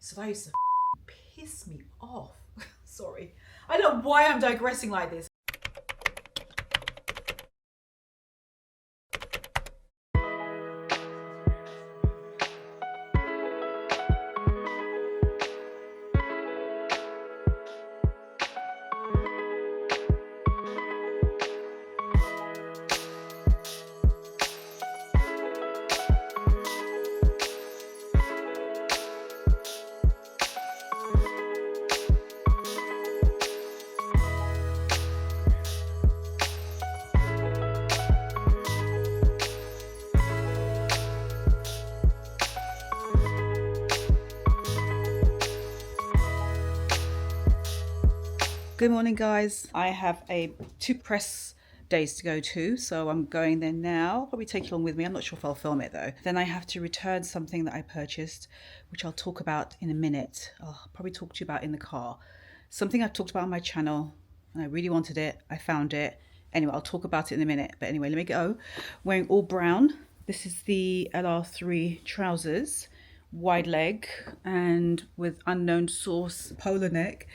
So that used to piss me off. Sorry. I don't know why I'm digressing like this. Good morning, guys. I have two press days to go to, so I'm going there now. Probably take you along with me. I'm not sure if I'll film it though. Then I have to return something that I purchased, which I'll talk about in a minute. I'll probably talk to you about in the car. Something I've talked about on my channel, and I really wanted it. I found it. Anyway, I'll talk about it in a minute. But anyway, let me go. Wearing all brown. This is the LR3 trousers, wide leg, and with unknown source polar neck.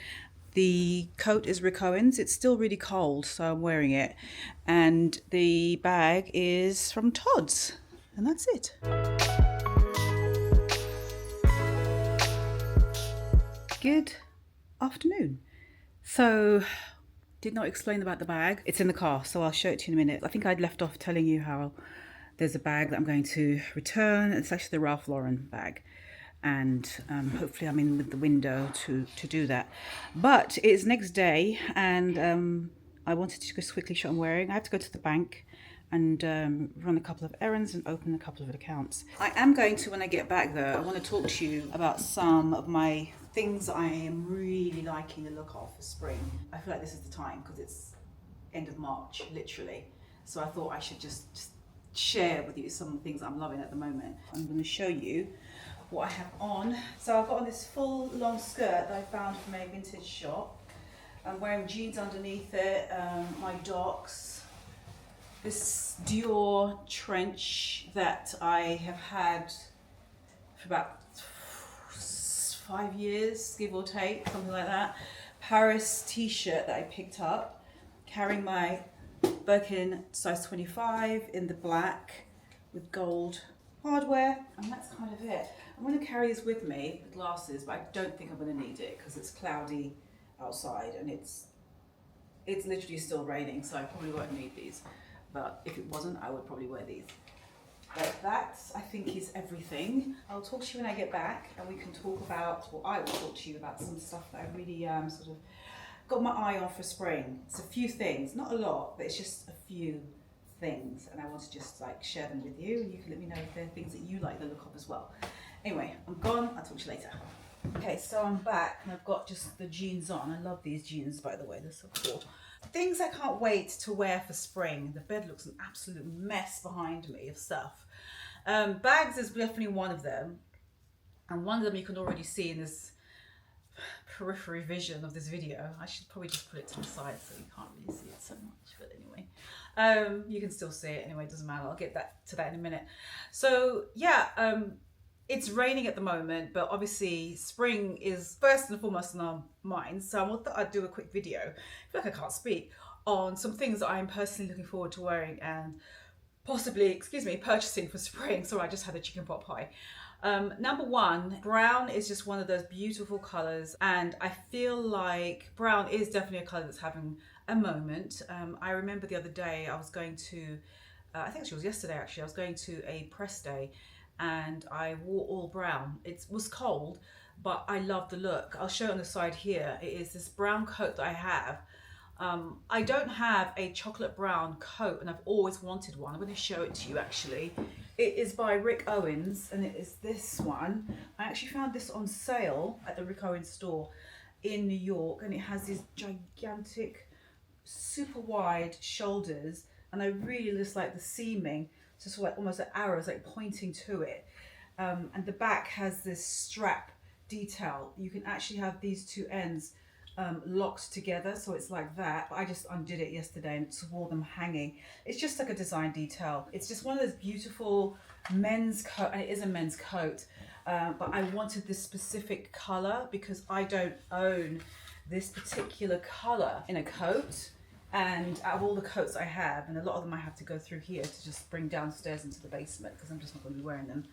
The coat is Rick Owens. It's still really cold, so I'm wearing it. And the bag is from Todds. And that's it. Good afternoon. So, did not explain about the bag. It's in the car, so I'll show it to you in a minute. I think I'd left off telling you how there's a bag that I'm going to return. It's actually the Ralph Lauren bag. And hopefully I'm in with the window to do that. But it's next day, and I wanted to just quickly show what I'm wearing. I have to go to the bank and run a couple of errands and open a couple of accounts. I am going to, when I get back though, I want to talk to you about some of my things I am really liking the look of for spring. I feel like this is the time because it's end of March, literally. So I thought I should just share with you some of the things I'm loving at the moment. I'm going to show you what I have on. So I've got on this full long skirt that I found from a vintage shop. I'm wearing jeans underneath it, my Docs. This Dior trench that I have had for about 5 years, give or take, something like that. Paris t-shirt that I picked up, carrying my Birkin size 25 in the black with gold hardware, and that's kind of it. I'm going to carry this with me, the glasses, but I don't think I'm going to need it because it's cloudy outside and it's literally still raining, so I probably won't need these. But if it wasn't, I would probably wear these. But that, I think, is everything. I'll talk to you when I get back, and we can talk about, or I will talk to you about some stuff that I really sort of got my eye on for spring. It's a few things, not a lot, but it's just a few things, and I want to just like share them with you, and you can let me know if there are things that you like the look of as well. Anyway, I'm gone. I'll talk to you later. Okay, so I'm back and I've got just the jeans on. I love these jeans, by the way. They're so cool. Things I can't wait to wear for spring. The bed looks an absolute mess behind me of stuff. Bags is definitely one of them. And one of them you can already see in this periphery vision of this video. I should probably just put it to the side so you can't really see it so much, but anyway. You can still see it anyway, it doesn't matter. I'll get to that in a minute. So yeah, it's raining at the moment, but obviously spring is first and foremost in our minds. So I thought I'd do a quick video, I feel like I can't speak, on some things that I'm personally looking forward to wearing and possibly, purchasing for spring. So I just had a chicken pot pie. Number one, brown is just one of those beautiful colors, and I feel like brown is definitely a color that's having a moment. I remember the other day I was going to, I think it was yesterday actually, I was going to a press day and I wore all brown. It was cold, but I love the look. I'll show it on the side here. It is this brown coat that I have. I don't have a chocolate brown coat and I've always wanted one. I'm going to show it to you actually. It is by Rick Owens and it is this one. I actually found this on sale at the Rick Owens store in New York, and it has these gigantic, super wide shoulders, and I really just like the seaming, so sort of like almost like arrows like pointing to it. And the back has this strap detail. You can actually have these two ends locked together, so it's like that. I just undid it yesterday and wore them hanging. It's just like a design detail. It's just one of those beautiful men's coat, and it is a men's coat. but I wanted this specific color because I don't own this particular color in a coat. And out of all the coats I have, and a lot of them I have to go through here to just bring downstairs into the basement because I'm just not going to be wearing them.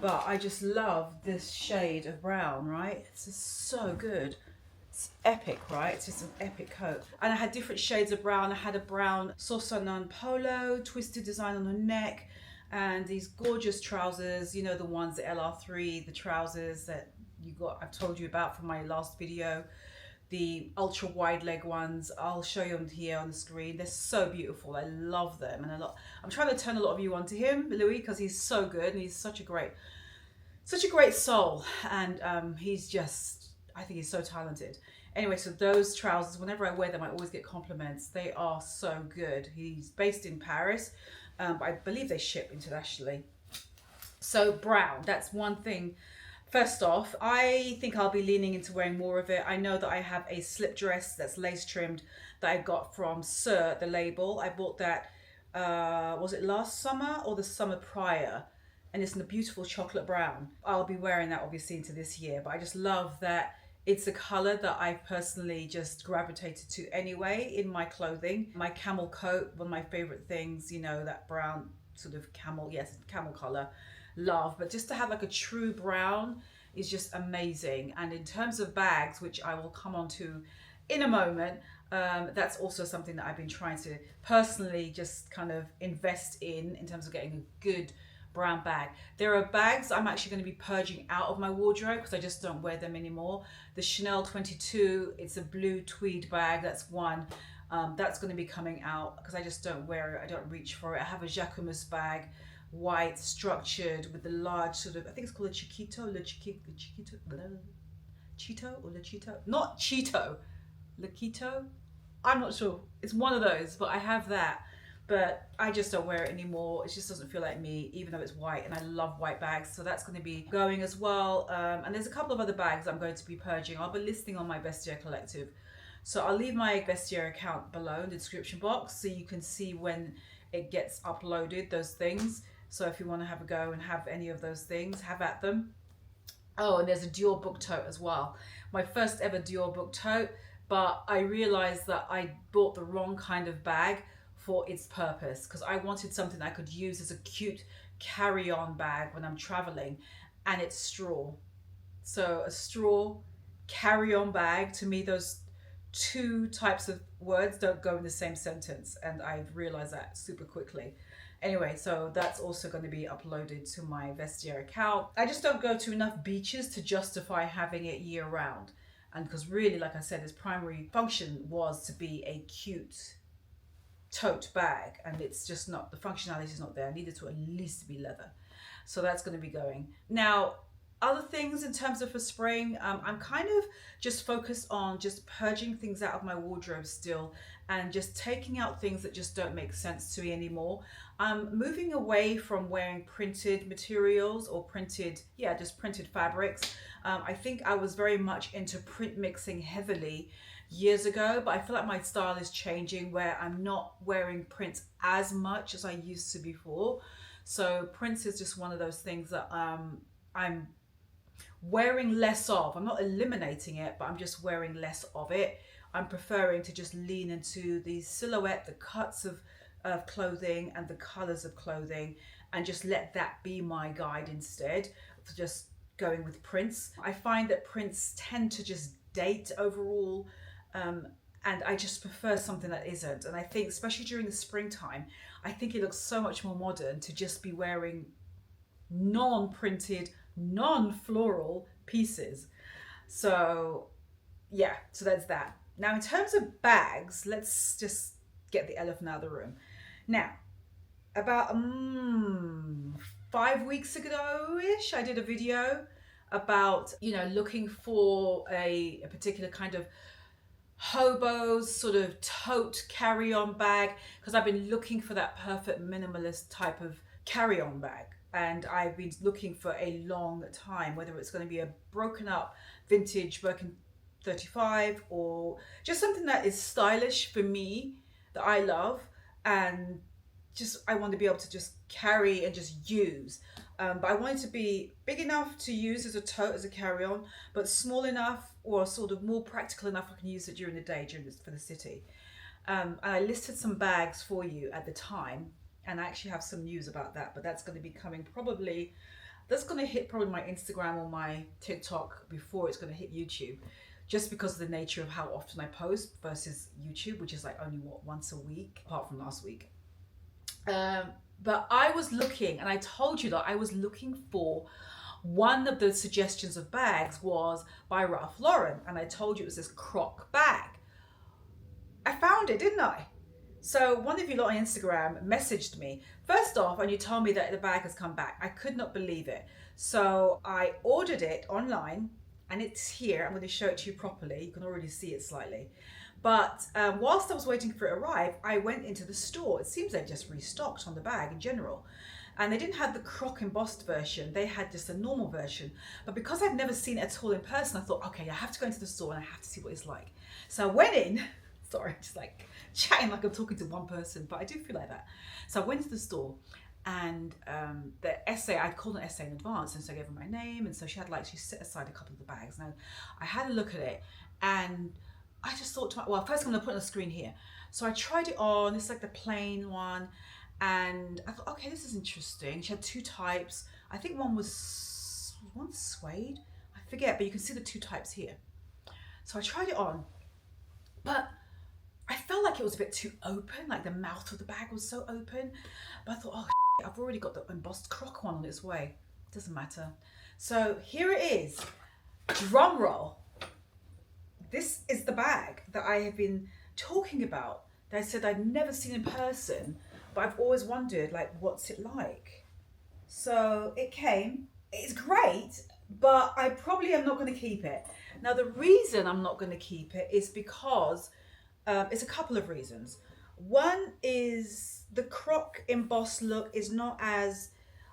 But I just love this shade of brown, right? It's just so good. It's epic, right? It's just an epic coat. And I had different shades of brown. I had a brown Sosanon polo, twisted design on the neck, and these gorgeous trousers, you know, the ones, the LR3, the trousers that I've told you about from my last video. The ultra wide leg ones, I'll show you them here on the screen. They're so beautiful. I love them, and I'm trying to turn a lot of you onto him, Louis, because he's so good and he's such a great soul, and I think he's so talented. Anyway, so those trousers, whenever I wear them, I always get compliments. They are so good. He's based in Paris, but I believe they ship internationally. So brown, that's one thing. First off, I think I'll be leaning into wearing more of it. I know that I have a slip dress that's lace trimmed that I got from Sir, the label. I bought that, was it last summer or the summer prior? And it's in a beautiful chocolate brown. I'll be wearing that obviously into this year, but I just love that it's a color that I personally just gravitated to anyway in my clothing. My camel coat, one of my favorite things, you know, that brown sort of camel color. Love, but just to have like a true brown is just amazing. And in terms of bags, which I will come on to in a moment, that's also something that I've been trying to personally just kind of invest in terms of getting a good brown bag. There are bags I'm actually going to be purging out of my wardrobe because I just don't wear them anymore. The Chanel 22, it's a blue tweed bag, that's one. That's going to be coming out because I just don't wear it, I don't reach for it. I have a Jacquemus bag, white, structured, with the large sort of, I think it's called a Chiquito, Cheeto or Le Cheeto? Not Cheeto, Le Quito? I'm not sure. It's one of those, but I have that. But I just don't wear it anymore. It just doesn't feel like me, even though it's white, and I love white bags. So that's going to be going as well. And there's a couple of other bags I'm going to be purging. I'll be listing on my Vestiaire Collective. So I'll leave my Vestiaire account below in the description box so you can see when it gets uploaded, those things. So if you want to have a go and have any of those things, have at them. Oh, and there's a Dior book tote as well. My first ever Dior book tote, but I realized that I bought the wrong kind of bag for its purpose because I wanted something I could use as a cute carry-on bag when I'm traveling, and it's straw. So a straw carry-on bag, to me, those two types of words don't go in the same sentence, and I've realized that super quickly. Anyway, so that's also going to be uploaded to my Vestiaire account. I just don't go to enough beaches to justify having it year round. And because really, like I said, its primary function was to be a cute tote bag, and it's just not, the functionality is not there. I needed to at least be leather. So that's going to be going. Now, other things in terms of for spring, I'm kind of just focused on just purging things out of my wardrobe still, and just taking out things that just don't make sense to me anymore. I'm moving away from wearing printed materials or printed fabrics. I think I was very much into print mixing heavily years ago, but I feel like my style is changing where I'm not wearing prints as much as I used to before. So prints is just one of those things that I'm wearing less of. I'm not eliminating it, but I'm just wearing less of it. I'm preferring to just lean into the silhouette, the cuts of clothing and the colors of clothing, and just let that be my guide instead of just going with prints. I find that prints tend to just date overall, and I just prefer something that isn't. And I think especially during the springtime, I think it looks so much more modern to just be wearing non-printed, non-floral pieces. So yeah, so there's that. Now in terms of bags, let's just get the elephant out of the room. Now, about 5 weeks ago-ish, I did a video about, you know, looking for a particular kind of hobo's sort of tote carry-on bag, because I've been looking for that perfect minimalist type of carry-on bag. And I've been looking for a long time, whether it's going to be a broken up vintage Birkin 35 or just something that is stylish for me, that I love, and just I want to be able to just carry and just use. But I wanted to be big enough to use as a tote, as a carry-on, but small enough or sort of more practical enough I can use it during the day, for the city. And I listed some bags for you at the time, and I actually have some news about that, but that's going to be coming probably, that's going to hit probably my Instagram or my TikTok before it's going to hit YouTube, just because of the nature of how often I post versus YouTube, which is like only once a week, apart from last week. But I was looking, and I told you that I was looking for, one of the suggestions of bags was by Ralph Lauren, and I told you it was this croc bag. I found it, didn't I? So one of you lot on Instagram messaged me first off, and you told me that the bag has come back. I could not believe it. So I ordered it online, and it's here. I'm going to show it to you properly. You can already see it slightly. But whilst I was waiting for it to arrive, I went into the store. It seems they just restocked on the bag in general. And they didn't have the croc embossed version. They had just a normal version. But because I've never seen it at all in person, I thought, okay, I have to go into the store and I have to see what it's like. So I went in. Sorry, just like chatting like I'm talking to one person, but I do feel like that. So I went to the store, and the essay, I'd called an essay in advance, and so I gave her my name, and so she set aside a couple of the bags. Now I had a look at it, and I just thought to myself, well, first I'm going to put it on the screen here. So I tried it on. It's like the plain one, and I thought, okay, this is interesting. She had two types. I think one was suede. I forget, but you can see the two types here. So I tried it on, but I felt like it was a bit too open, like the mouth of the bag was so open. But I thought, oh, I've already got the embossed croc one on its way. Doesn't matter. So here it is. Drum roll. This is the bag that I have been talking about, that I said I'd never seen in person, but I've always wondered, like, what's it like? So it came. It's great, but I probably am not going to keep it. Now, the reason I'm not going to keep it is because it's a couple of reasons. One is the croc embossed look is not as,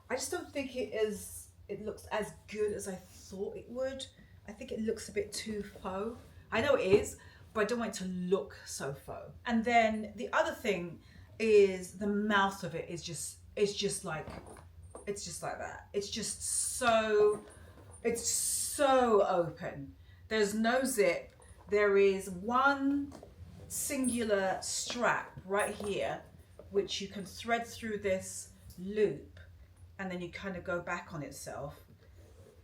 I just don't think it looks as good as I thought it would. I think it looks a bit too faux. I know it is, but I don't want it to look so faux. And then the other thing is the mouth of it is just like that. It's so open. There's no zip. There is one singular strap right here, which you can thread through this loop, and then you kind of go back on itself,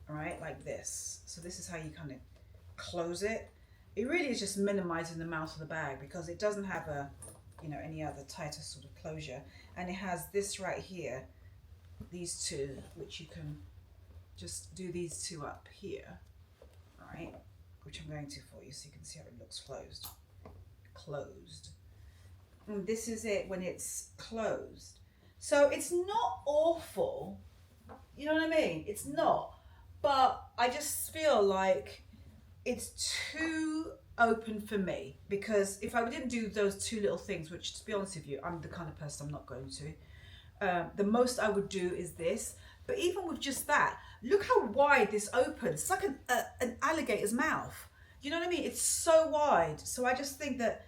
right, like this. So this is how you kind of close it. It really is just minimizing the mouth of the bag, because it doesn't have any other tighter sort of closure, and it has this right here, these two, which you can just do these two up here, right, which I'm going to for you so you can see how it looks closed. And this is it when it's closed. So it's not awful, you know what I mean? It's not, but I just feel like it's too open for me, because if I didn't do those two little things, which, to be honest with you, I'm the kind of person I'm not going to, the most I would do is this. But even with just that, look how wide this opens. It's like an alligator's mouth. You know what I mean? It's so wide. So I just think that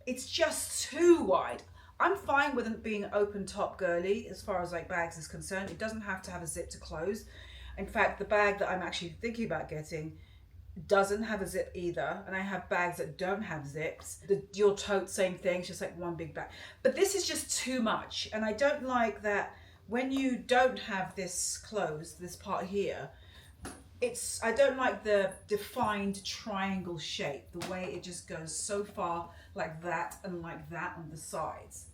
it's just too wide. I'm fine with it being open top girly as far as like bags is concerned. It doesn't have to have a zip to close. In fact, the bag that I'm actually thinking about getting doesn't have a zip either. And I have bags that don't have zips. Your tote, same thing, it's just like one big bag. But this is just too much. And I don't like that when you don't have this closed, this part here, I don't like the defined triangle shape, the way it just goes so far like that and like that on the sides.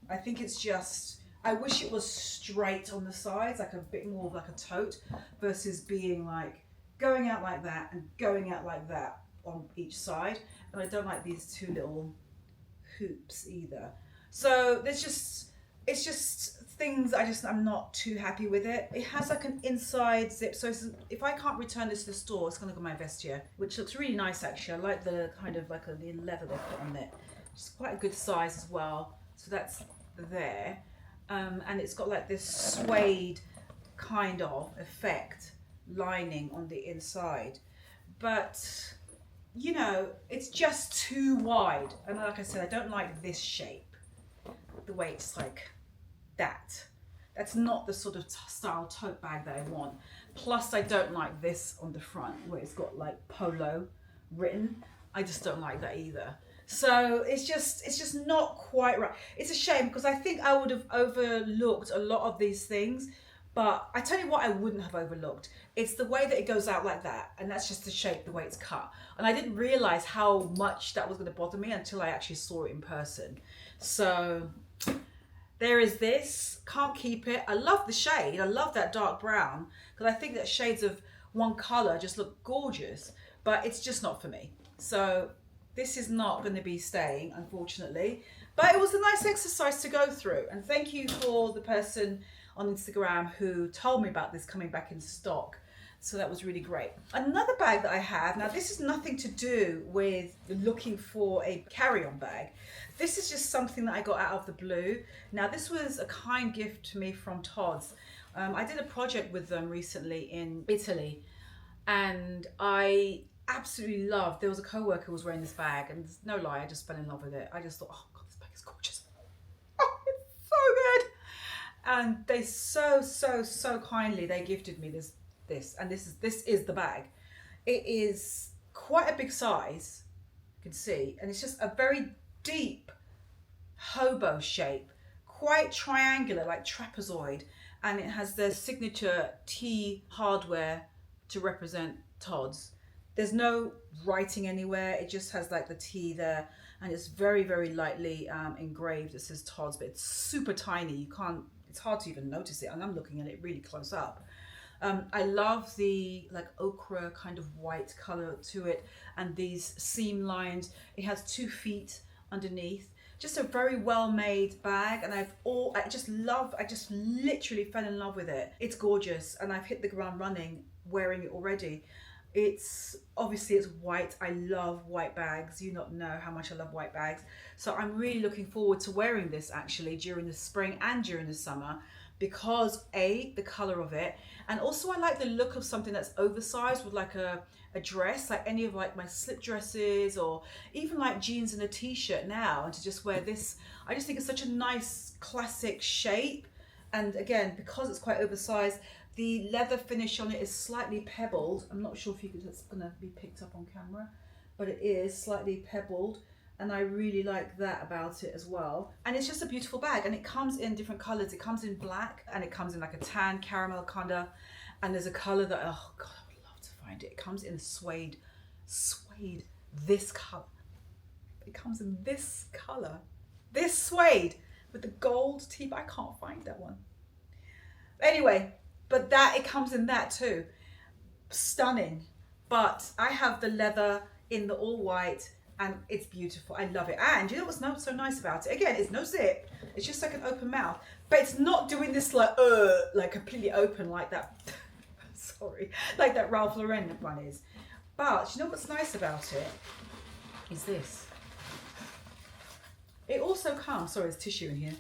I think it's just, I wish it was straight on the sides, like a bit more of like a tote, versus being like going out like that and going out like that on each side. And I don't like these two little hoops either. So it's just things I'm not too happy with it. It has like an inside zip, so if I can't return this to the store, it's gonna go in my vestiaire, which looks really nice actually. I like the kind of like the leather they put on it. It's quite a good size as well. So that's there, and it's got like this suede kind of effect lining on the inside, but you know, it's just too wide. And like I said, I don't like this shape, the way it's like that. That's not the sort of style tote bag that I want. Plus I don't like this on the front where it's got like polo written. I just don't like that either. So it's just not quite right. It's a shame because I think I would have overlooked a lot of these things. But I tell you what I wouldn't have overlooked. It's the way that it goes out like that. And that's just the shape, the way it's cut. And I didn't realize how much that was going to bother me until I actually saw it in person. So there is this. Can't keep it. I love the shade. I love that dark brown. Because I think that shades of one color just look gorgeous. But it's just not for me. So this is not going to be staying, unfortunately. But it was a nice exercise to go through. And thank you for the person on Instagram who told me about this coming back in stock. So that was really great. Another bag that I have, now this is nothing to do with looking for a carry-on bag. This is just something that I got out of the blue. Now this was a kind gift to me from Todds. I did a project with them recently in Italy and I absolutely loved, there was a co-worker who was wearing this bag and no lie, I just fell in love with it. I just thought, oh God, this bag is gorgeous. Oh, it's so good. And they so kindly, they gifted me this and this is the bag. It is quite a big size, you can see, and it's just a very deep hobo shape, quite triangular, like trapezoid, and it has the signature T hardware to represent Todds. There's no writing anywhere, it just has like the T there, and it's very lightly engraved. It says Todds, but it's super tiny. You can't, it's hard to even notice it, and I'm looking at it really close up. I love the like ochre kind of white color to it, and these seam lines. It has 2 feet underneath. Just a very well made bag, and I just literally fell in love with it. It's gorgeous, and I've hit the ground running wearing it already. It's obviously it's white. I love white bags. You not know how much I love white bags. So I'm really looking forward to wearing this actually during the spring and during the summer, because A, the color of it, and also I like the look of something that's oversized with like a dress, like any of like my slip dresses or even like jeans and a t-shirt now, and to just wear this, I just think it's such a nice classic shape. And again, because it's quite oversized, the leather finish on it is slightly pebbled. I'm not sure if it's gonna be picked up on camera, but it is slightly pebbled. And I really like that about it as well. And it's just a beautiful bag, and it comes in different colors. It comes in black, and it comes in like a tan caramel color. And there's a color that, oh God, I would love to find it. It comes in suede, this color. It comes in this color, this suede with the gold tee, but I can't find that one. Anyway, but that, it comes in that too. Stunning. But I have the leather in the all white, and it's beautiful. I love it. And you know what's not so nice about it? Again, it's no zip. It's just like an open mouth. But it's not doing this like completely open like that. Sorry, like that Ralph Lauren one is. But you know what's nice about it? Is this. It also comes, sorry, there's tissue in here.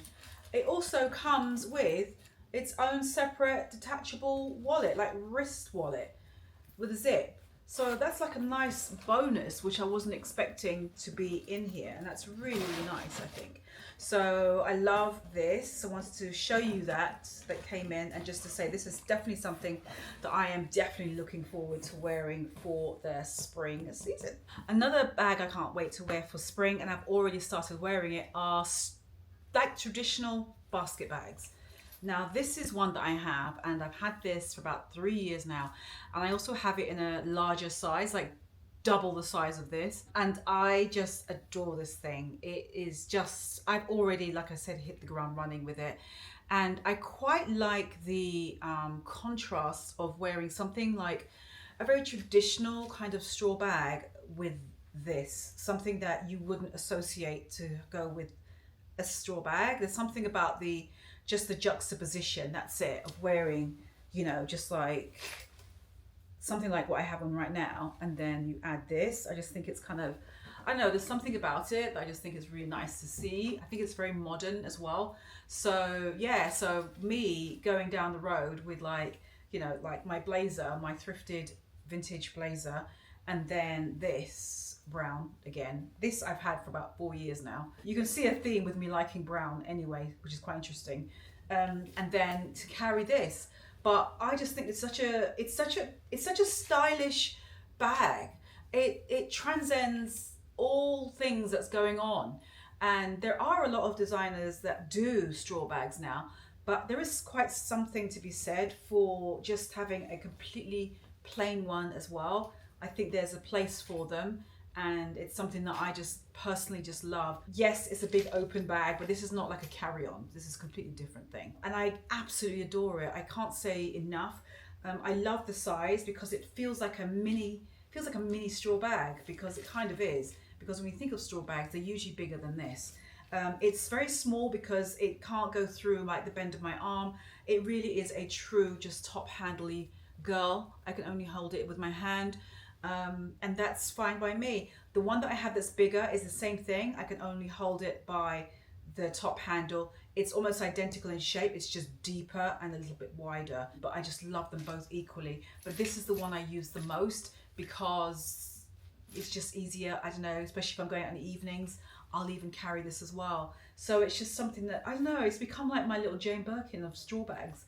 It also comes with its own separate detachable wallet, like wrist wallet with a zip. So that's like a nice bonus, which I wasn't expecting to be in here. And that's really nice, I think. So I love this. I wanted to show you that came in, and just to say this is definitely something that I am definitely looking forward to wearing for the spring season. Another bag I can't wait to wear for spring, and I've already started wearing it, are like traditional basket bags. Now this is one that I have, and I've had this for about 3 years now, and I also have it in a larger size, like double the size of this, and I just adore this thing. It is just, I've already, like I said, hit the ground running with it, and I quite like the contrast of wearing something like a very traditional kind of straw bag with this, something that you wouldn't associate to go with a straw bag. There's something about just the juxtaposition, that's it, of wearing, you know, just like something like what I have on right now, and then you add this. I just think it's kind of, I don't know, there's something about it that I just think is really nice to see. I think it's very modern as well. So yeah, so me going down the road with like, you know, like my blazer, my thrifted vintage blazer, and then this brown again. This I've had for about 4 years now. You can see a theme with me liking brown anyway, which is quite interesting. and then to carry this. But I just think it's such a stylish bag. It transcends all things that's going on. And there are a lot of designers that do straw bags now, but there is quite something to be said for just having a completely plain one as well. I think there's a place for them, and it's something that I just personally just love. Yes, it's a big open bag, but this is not like a carry-on. This is a completely different thing. And I absolutely adore it. I can't say enough. I love the size because it feels like a mini straw bag, because it kind of is. Because when you think of straw bags, they're usually bigger than this. It's very small because it can't go through like the bend of my arm. It really is a true just top handly girl. I can only hold it with my hand. And that's fine by me. The one that I have that's bigger is the same thing. I can only hold it by the top handle. It's almost identical in shape. It's just deeper and a little bit wider, but I just love them both equally. But this is the one I use the most because it's just easier. I don't know, especially if I'm going out in the evenings, I'll even carry this as well. So it's just something that, I don't know, it's become like my little Jane Birkin of straw bags.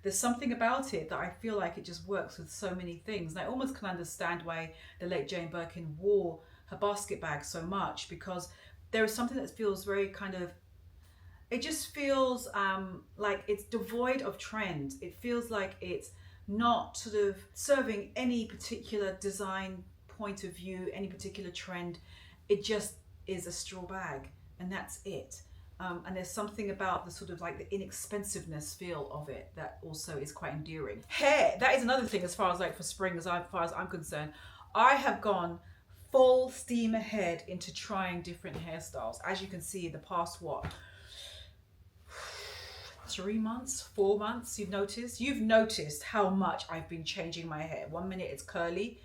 There's something about it that I feel like it just works with so many things. And I almost can understand why the late Jane Birkin wore her basket bag so much, because there is something that feels very kind of, it just feels like it's devoid of trend. It feels like it's not sort of serving any particular design point of view, any particular trend. It just is a straw bag, and that's it. And there's something about the sort of like the inexpensiveness feel of it that also is quite endearing. Hair, that is another thing as far as like for spring, as far as I'm concerned. I have gone full steam ahead into trying different hairstyles. As you can see, the past 3 months, 4 months, you've noticed how much I've been changing my hair. 1 minute it's curly,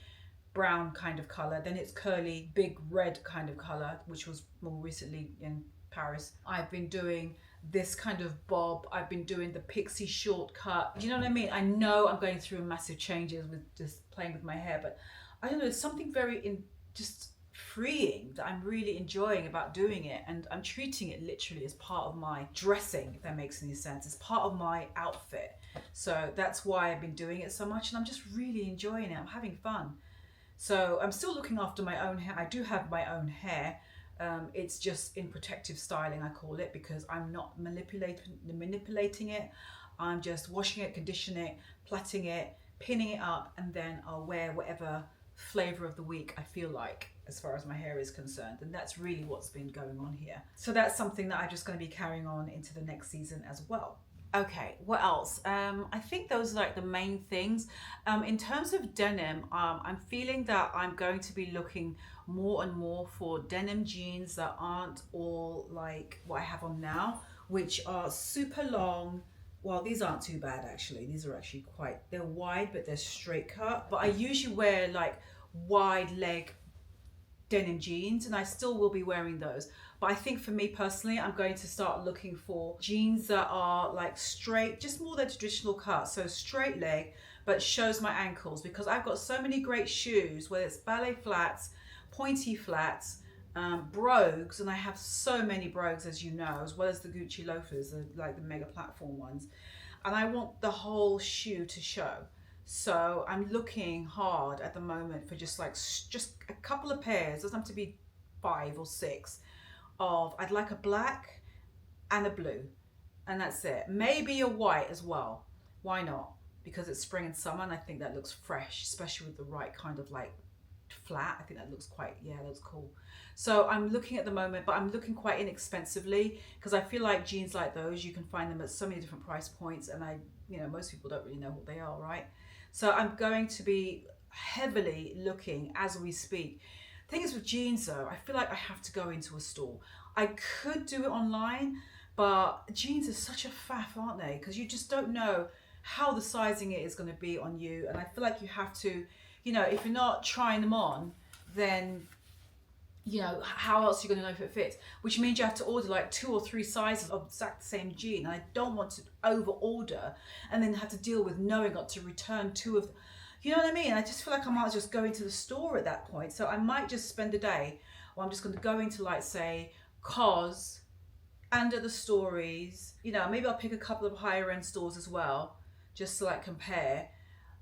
brown kind of color, then it's curly, big red kind of color, which was more recently in Paris. I've been doing this kind of bob. I've been doing the pixie shortcut. Do you know what I mean? I know I'm going through massive changes with just playing with my hair, but I don't know, there's something very just freeing that I'm really enjoying about doing it, and I'm treating it literally as part of my dressing, if that makes any sense. It's part of my outfit. So that's why I've been doing it so much, and I'm just really enjoying it. I'm having fun. So I'm still looking after my own hair. I do have my own hair. It's just in protective styling, I call it, because I'm not manipulating it. I'm just washing it, conditioning it, plaiting it, pinning it up, and then I'll wear whatever flavor of the week I feel like, as far as my hair is concerned. And that's really what's been going on here. So that's something that I'm just going to be carrying on into the next season as well. Okay, what else? I think those are like the main things. In terms of denim, I'm feeling that I'm going to be looking more and more for denim jeans that aren't all like what I have on now, which are super long. Well, these aren't too bad actually. These are actually they're wide, but they're straight cut. But I usually wear like wide leg denim jeans, and I still will be wearing those. But I think for me personally, I'm going to start looking for jeans that are like straight, just more the traditional cut. So straight leg, but shows my ankles, because I've got so many great shoes, whether it's ballet flats, pointy flats, brogues, and I have so many brogues, as you know, as well as the Gucci loafers, like the mega platform ones. And I want the whole shoe to show. So I'm looking hard at the moment for just a couple of pairs. It doesn't have to be 5 or 6 of, I'd like a black and a blue, and that's it. Maybe a white as well. Why not? Because it's spring and summer, and I think that looks fresh, especially with the right kind of like flat. I think that looks that looks cool. So I'm looking at the moment, but I'm looking quite inexpensively, because I feel like jeans like those, you can find them at so many different price points, and most people don't really know what they are, right? So I'm going to be heavily looking as we speak. The thing is with jeans though, I feel like I have to go into a store. I could do it online, but jeans are such a faff, aren't they? Because you just don't know how the sizing it is going to be on you. And I feel like you have to, if you're not trying them on, then how else are you going to know if it fits? Which means you have to order like 2 or 3 sizes of exact same jean. And I don't want to over order and then have to deal with knowing not to return 2 of them. You know what I mean? I just feel like I might just go into the store at that point. So I might just spend a day, or I'm just going to go into like say COS under the stories. You know, maybe I'll pick a couple of higher end stores as well, just to like compare.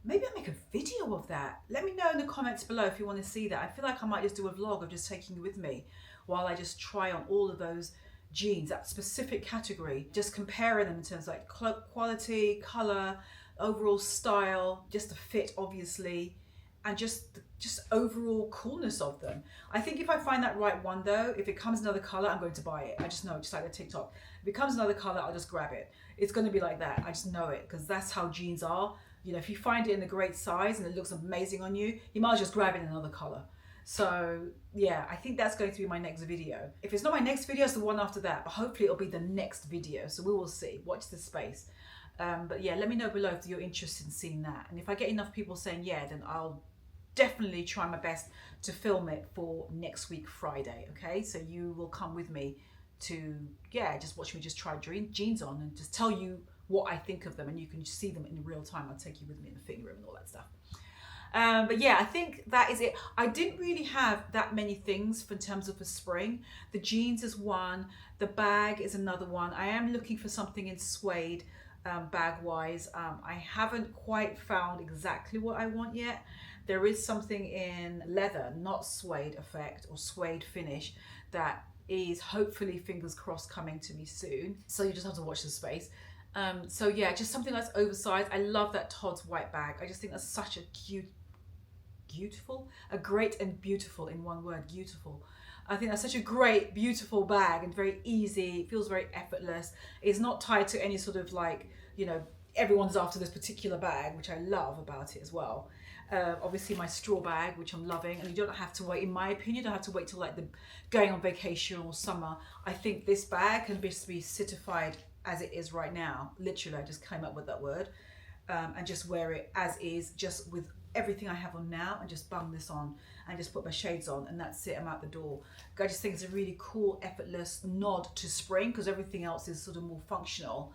Maybe I'll make a video of that. Let me know in the comments below if you want to see that. I feel like I might just do a vlog of just taking you with me while I just try on all of those jeans, that specific category, just comparing them in terms of like quality, color, overall style, just the fit obviously, and just overall coolness of them. I think if I find that right one though, if it comes another color, I'm going to buy it. I just know, just like the TikTok. If it comes another color, I'll just grab it. It's going to be like that. I just know it, because that's how jeans are. You know, if you find it in a great size and it looks amazing on you, you might as well just grab it in another color. So yeah, I think that's going to be my next video. If it's not my next video, it's the one after that, but hopefully it'll be the next video. So we will see. Watch this space. But yeah, let me know below if you're interested in seeing that. And if I get enough people saying yeah, then I'll definitely try my best to film it for next week Friday. Okay, so you will come with me to, yeah, just watch me just try jeans on and just tell you what I think of them, and you can see them in real time. I'll take you with me in the fitting room and all that stuff. But yeah, I think that is it. I didn't really have that many things in terms of a spring. The jeans is one, the bag is another one. I am looking for something in suede bag wise. I haven't quite found exactly what I want yet. There is something in leather, not suede effect or suede finish, that is hopefully, fingers crossed, coming to me soon. So you just have to watch the space. So yeah, just something that's oversized. I love that Todds white bag. I just think that's such a great and beautiful in one word, beautiful. I think that's such a great, beautiful bag, and very easy. It feels very effortless. It's not tied to any sort of like, you know, everyone's after this particular bag, which I love about it as well. Obviously my straw bag, which I'm loving, and you don't have to wait, in my opinion, you don't have to wait till like the going on vacation or summer. I think this bag can just be certified as it is right now. Literally, I just came up with that word, and just wear it as is, just with everything I have on now, and just bung this on and just put my shades on, and that's it. I'm out the door. I just think it's a really cool, effortless nod to spring, because everything else is sort of more functional,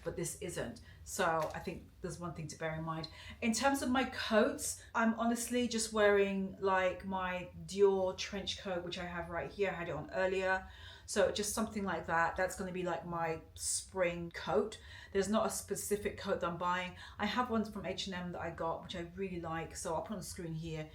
but this isn't. So I think there's one thing to bear in mind. In terms of my coats, I'm honestly just wearing like my Dior trench coat, which I have right here. I had it on earlier. So just something like that. That's going to be like my spring coat. There's not a specific coat that I'm buying. I have ones from H&M that I got, which I really like. So I'll put on the screen here.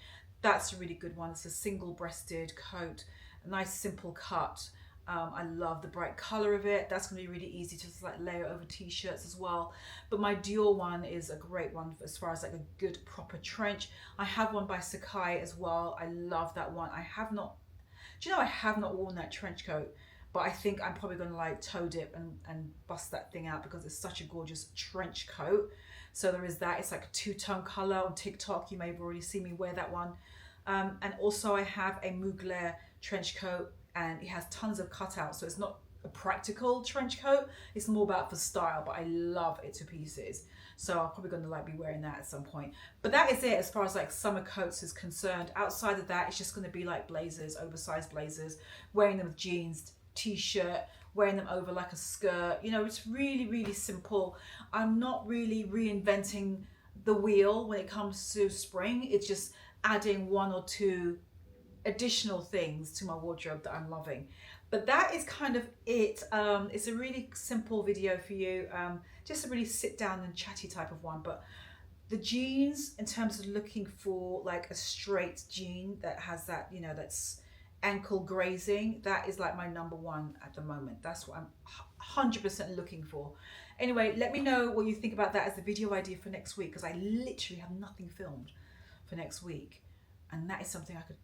That's a really good one. It's a single-breasted coat, a nice simple cut. I love the bright color of it. That's going to be really easy to just like layer over t-shirts as well. But my Dior one is a great one as far as like a good proper trench. I have one by Sacai as well. I love that one. I have not worn that trench coat, but I think I'm probably going to like toe dip and bust that thing out, because it's such a gorgeous trench coat. So there is that. It's like a two-tone color. On TikTok you may have already seen me wear that one. And also I have a Mugler trench coat, and it has tons of cutouts, so it's not a practical trench coat. It's more about for style, but I love it to pieces. So I'm probably going to like be wearing that at some point. But that is it as far as like summer coats is concerned. Outside of that, it's just going to be like blazers, oversized blazers, wearing them with jeans, t-shirt, wearing them over like a skirt. You know, it's really, really simple. I'm not really reinventing the wheel when it comes to spring. It's just adding one or two additional things to my wardrobe that I'm loving. But that is kind of it. It's a really simple video for you, just a really sit down and chatty type of one. But the jeans, in terms of looking for like a straight jean that has that, you know, that's ankle grazing, that is like my number one at the moment. That's what I'm 100% looking for. Anyway, let me know what you think about that as a video idea for next week, because I literally have nothing filmed for next week, and that is something I could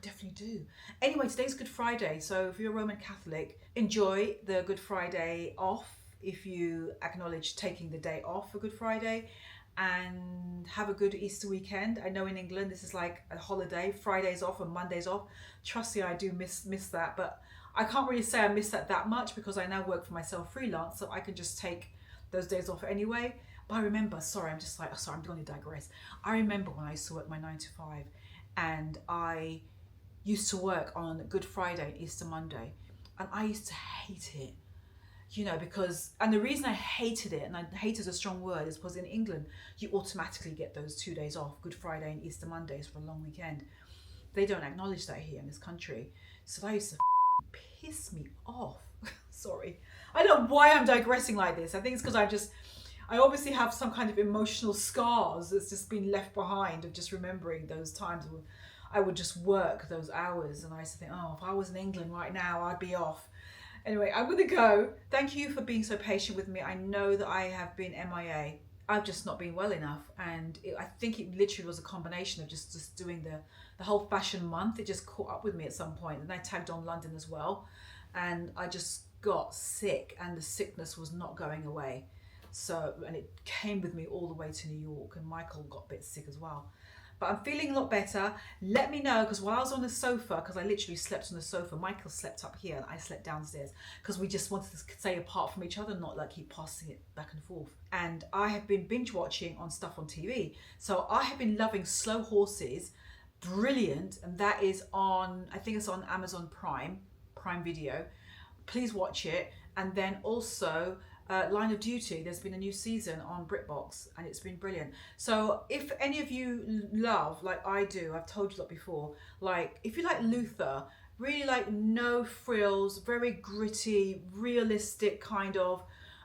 definitely do. Anyway, today's Good Friday, so if you're a Roman Catholic, enjoy the Good Friday off, if you acknowledge taking the day off for Good Friday, and have a good Easter weekend. I know in England this is like a holiday, Fridays off and Mondays off. Trust me, I do miss that, but I can't really say I miss that much, because I now work for myself freelance, so I can just take those days off anyway. But I remember, I'm going to digress. I remember when I used to work my 9 to 5, and I used to work on Good Friday and Easter Monday, and I used to hate it, you know, because, and the reason I hated it, and I hate is a strong word, is because in England you automatically get those 2 days off, Good Friday and Easter Mondays, for a long weekend. They don't acknowledge that here in this country, so I used to piss me off. Sorry. I don't know why I'm digressing like this. I think it's because I obviously have some kind of emotional scars that's just been left behind of just remembering those times when I would just work those hours. And I used to think, oh, if I was in England right now, I'd be off. Anyway, I'm going to go. Thank you for being so patient with me. I know that I have been MIA. I've just not been well enough. And I think it literally was a combination of just doing the whole fashion month. It just caught up with me at some point. And I tagged on London as well. And I just got sick, and the sickness was not going away. So, and it came with me all the way to New York, and Michael got a bit sick as well. But I'm feeling a lot better. Let me know, because while I was on the sofa, because I literally slept on the sofa, Michael slept up here and I slept downstairs, because we just wanted to stay apart from each other, not like keep passing it back and forth. And I have been binge watching on stuff on TV. So I have been loving Slow Horses, brilliant, and that is on, I think it's on Amazon Prime Video. Please watch it. And then also Line of Duty, there's been a new season on BritBox and it's been brilliant. So if any of you love, like I do, I've told you that before, like if you like Luther, really like no frills, very gritty, realistic kind of,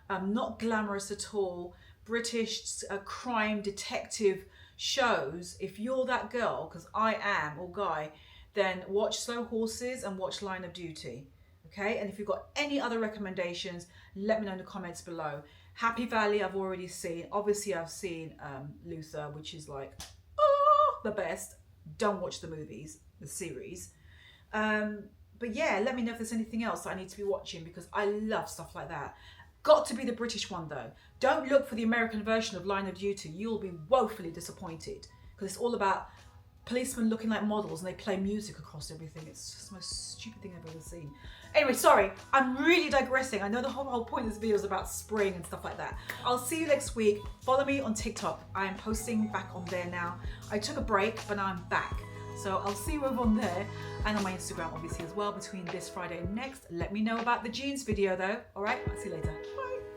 not glamorous at all, British crime detective shows, if you're that girl, because I am, or guy, then watch Slow Horses and watch Line of Duty. Okay, and if you've got any other recommendations, let me know in the comments below. Happy Valley, I've already seen. Obviously, I've seen Luther, which is like, oh, the best. Don't watch the movies, the series. But yeah, let me know if there's anything else that I need to be watching, because I love stuff like that. Got to be the British one though. Don't look for the American version of Line of Duty. You'll be woefully disappointed, because it's all about policemen looking like models and they play music across everything. It's just the most stupid thing I've ever seen. Anyway, sorry, I'm really digressing. I know the whole point of this video is about spring and stuff like that. I'll see you next week. Follow me on TikTok. I am posting back on there now. I took a break, but now I'm back. So I'll see you over on there and on my Instagram obviously as well between this Friday and next. Let me know about the jeans video though. All right, I'll see you later. Bye.